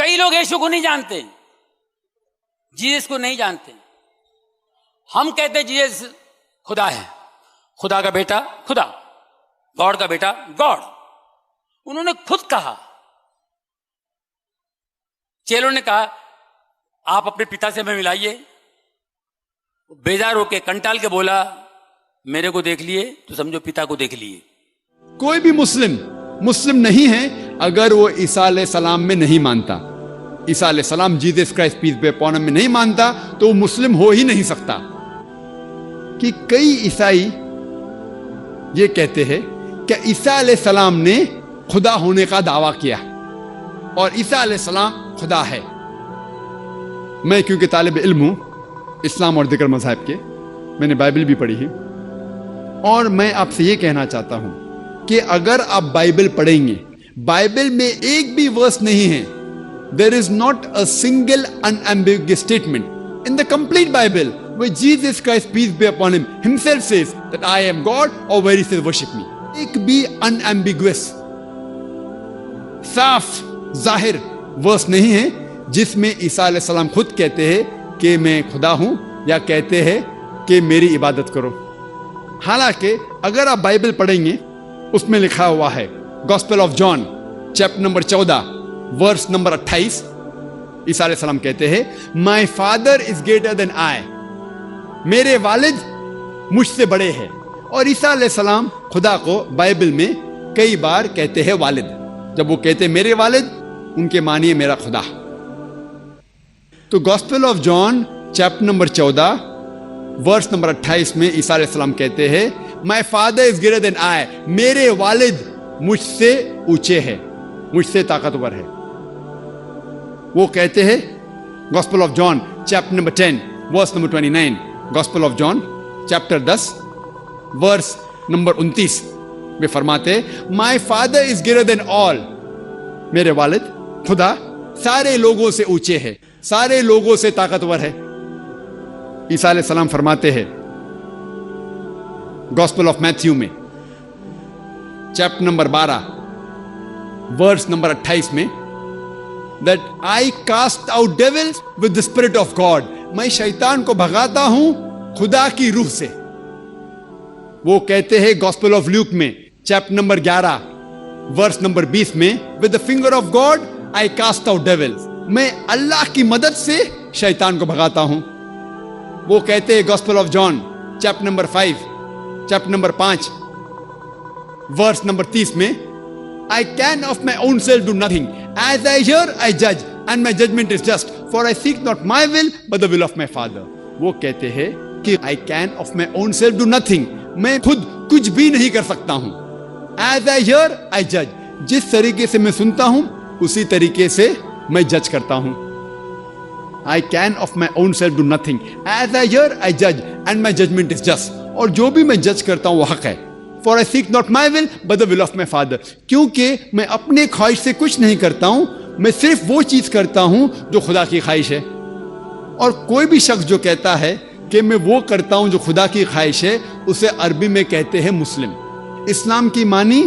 کئی لوگ یشوع کو نہیں جانتے, جیسس کو نہیں جانتے. ہم کہتے جیسس خدا ہے, خدا کا بیٹا خدا, گاڈ کا بیٹا گاڈ. انہوں نے خود کہا, چیلوں نے کہا آپ اپنے پتا سے ہمیں ملائیے. بیزار ہو کے کنٹال کے بولا میرے کو دیکھ لیے تو سمجھو پتا کو دیکھ لیے. کوئی بھی مسلم نہیں ہے اگر وہ عیسیٰ علیہ السلام میں نہیں مانتا, عیسیٰ علیہ السلام Jesus Christ peace be upon ہم میں نہیں مانتا, تو وہ مسلم ہو ہی نہیں سکتا. کہ کئی عیسائی یہ کہتے ہیں کہ عیسیٰ علیہ السلام نے خدا ہونے کا دعویٰ کیا اور عیسیٰ علیہ السلام خدا ہے. میں کیونکہ طالب علم ہوں اسلام اور دیگر مذاہب کے, میں نے بائبل بھی پڑھی ہے, اور میں آپ سے یہ کہنا چاہتا ہوں کہ اگر آپ بائبل پڑھیں گے, بائبل میں ایک بھی ورس نہیں ہے, there is not a single unambiguous statement in the complete Bible where Jesus Christ, peace be upon him, himself says that I am God, or where he says worship me. ایک بھی unambiguous صاف ظاہر ورس نہیں ہے جس میں عیسیٰ علیہ السلام خود کہتے ہیں کہ میں خدا ہوں, یا کہتے ہیں کہ میری عبادت کرو. حالانکہ اگر آپ بائبل پڑھیں گے اس میں لکھا ہوا ہے, gospel of John chapter number 14 verse number 28, Isa علیہ السلام کہتے ہیں my father is greater than آئی, میرے والد مجھ سے بڑے ہیں. اور عیسیٰ علیہ السلام خدا کو بائبل میں کئی بار کہتے ہیں والد. جب وہ کہتے ہیں میرے والد, ان کے معنی ہے میرا خدا. تو gospel of John chapter number 14 verse number 28 میں عیسیٰ علیہ السلام کہتے ہیں my father is greater than آئی, میرے والد مجھ سے اونچے ہیں, مجھ سے طاقتور ہے. وہ کہتے ہیں gospel of John chapter number 10 verse number 29, gospel of John chapter 10 verse number 29 میں فرماتے my father is greater than آل, میرے والد خدا سارے لوگوں سے اونچے ہے, سارے لوگوں سے طاقتور ہے. عیسیٰ علیہ السلام فرماتے ہیں گاسپل آف میتھیو میں چیپٹر نمبر 12 ورس نمبر 28 میں that I cast out devils with the spirit of God, میں شیطان کو بھگاتا ہوں خدا کی روح سے. وہ کہتے ہیں گاسپل آف لیوک میں چیپٹر نمبر 11 ورس نمبر 20 میں with the finger of God I cast out devils, میں اللہ کی مدد سے شیطان کو بھگاتا ہوں. وہ کہتے ہیں gospel of John chapter number 5 chapter number 5 verse number 30 میں I can of my own self do nothing. As I hear, I judge, and my judgment is just. For I seek not my will, but the will of my Father. وہ کہتے ہیں کہ I can of my own self do nothing. میں خود کچھ بھی نہیں کر سکتا ہوں. As I hear, I judge. جس طریقے سے میں سنتا ہوں اسی طریقے سے میں جج کرتا ہوں. I can of my own self do nothing. As I hear, I judge, and my judgment is just. اور جو بھی میں جج کرتا ہوں وہ حق ہے. For I seek not my will, but the will of my Father. کیونکہ میں اپنے خواہش سے کچھ نہیں کرتا ہوں, میں صرف وہ چیز کرتا ہوں جو خدا کی خواہش ہے. اور کوئی بھی شخص جو کہتا ہے کہ میں وہ کرتا ہوں جو خدا کی خواہش ہے, اسے عربی میں کہتے ہیں مسلم. اسلام کی معنی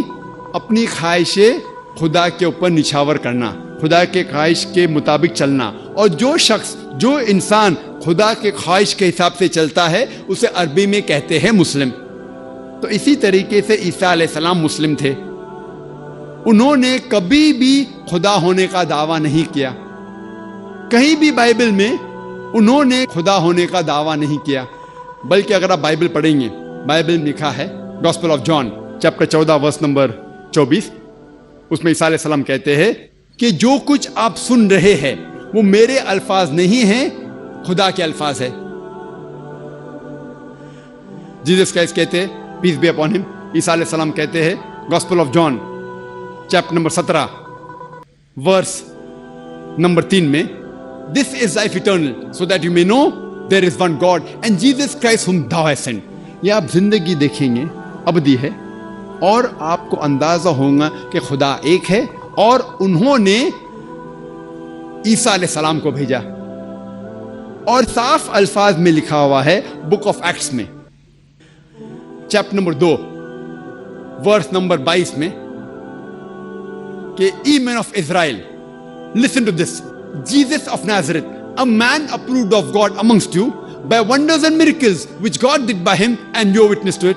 اپنی خواہشیں خدا کے اوپر نچھاور کرنا, خدا کے خواہش کے مطابق چلنا. اور جو شخص جو انسان خدا کے خواہش کے حساب سے چلتا ہے اسے عربی میں کہتے ہیں مسلم. تو اسی طریقے سے عیسیٰ علیہ السلام مسلم تھے. انہوں نے کبھی بھی خدا ہونے کا دعویٰ نہیں کیا. کہیں بھی بائبل میں انہوں نے خدا ہونے کا دعویٰ نہیں کیا. بلکہ اگر آپ بائبل پڑھیں گے, بائبل میں لکھا ہے gospel of John chapter 14 verse number 24, اس میں عیسیٰ علیہ السلام کہتے ہیں کہ جو کچھ آپ سن رہے ہیں وہ میرے الفاظ نہیں ہیں, خدا کے الفاظ ہے. جیسس کرائسٹ کہتے ہیں پیس بی اپون ہم, عیسیٰ علیہ السلام کہتے ہیں gospel of John chapter number 17 verse number 3 میں this is life eternal so that you may know there is one God and Jesus Christ ہم thou hast sent. یہ آپ زندگی دیکھیں گے ابدی ہے, اور آپ کو اندازہ ہوگا کہ خدا ایک ہے, اور انہوں نے عیسیٰ علیہ السلام کو بھیجا. اور صاف الفاظ میں لکھا ہوا ہے بک آف ایکٹس میں چیپٹر نمبر 2 ورس نمبر 22 میں کہ ye men of Israel Listen to this. Jesus of Nazareth, a man approved of God amongst you by wonders and miracles which God did by him, and you witness to it.